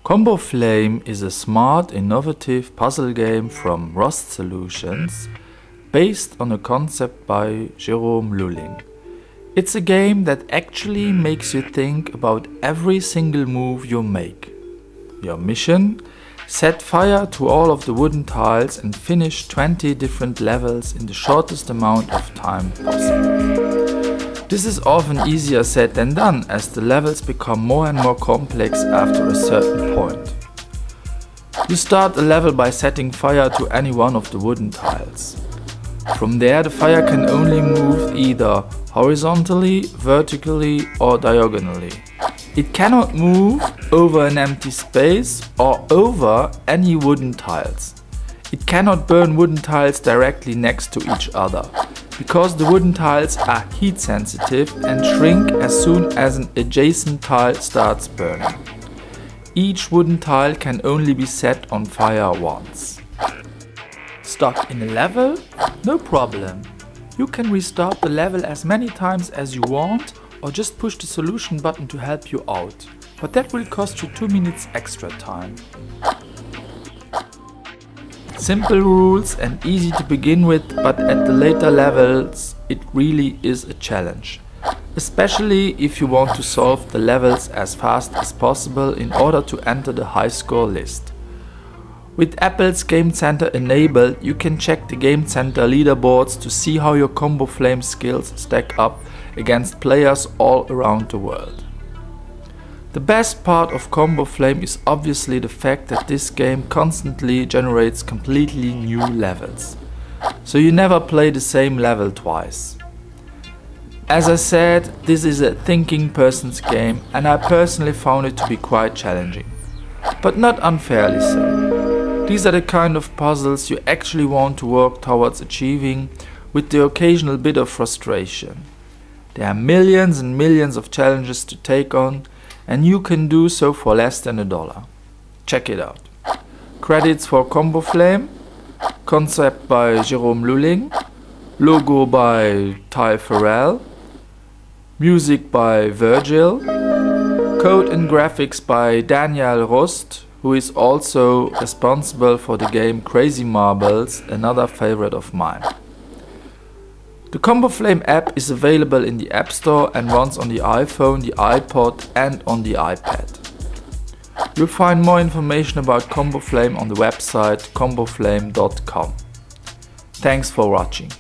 ComboFlame is a smart, innovative puzzle game from Rost Solutions based on a concept by Jérôme Lulling. It's a game that actually makes you think about every single move you make. Your mission? Set fire to all of the wooden tiles and finish 20 different levels in the shortest amount of time possible. This is often easier said than done, as the levels become more and more complex after a certain point. You start a level by setting fire to any one of the wooden tiles. From there, the fire can only move either horizontally, vertically or diagonally. It cannot move over an empty space or over any wooden tiles. It cannot burn wooden tiles directly next to each other, because the wooden tiles are heat sensitive and shrink as soon as an adjacent tile starts burning. Each wooden tile can only be set on fire once. Stuck in a level? No problem. You can restart the level as many times as you want, or just push the solution button to help you out. But that will cost you 2 minutes extra time. Simple rules and easy to begin with, but at the later levels it really is a challenge. Especially if you want to solve the levels as fast as possible in order to enter the high score list. With Apple's Game Center enabled, you can check the Game Center leaderboards to see how your ComboFlame skills stack up against players all around the world. The best part of ComboFlame is obviously the fact that this game constantly generates completely new levels, so you never play the same level twice. As I said, this is a thinking person's game, and I personally found it to be quite challenging, but not unfairly so. These are the kind of puzzles you actually want to work towards achieving, with the occasional bit of frustration. There are millions and millions of challenges to take on, and you can do so for less than $1. Check it out. Credits for ComboFlame, concept by Jérôme Lulling, logo by Ferrell, music by Virgil, code and graphics by Rost, who is also responsible for the game Crazy Marbles, another favorite of mine. The ComboFlame app is available in the App Store and runs on the iPhone, the iPod and on the iPad. You'll find more information about ComboFlame on the website comboflame.com. Thanks for watching.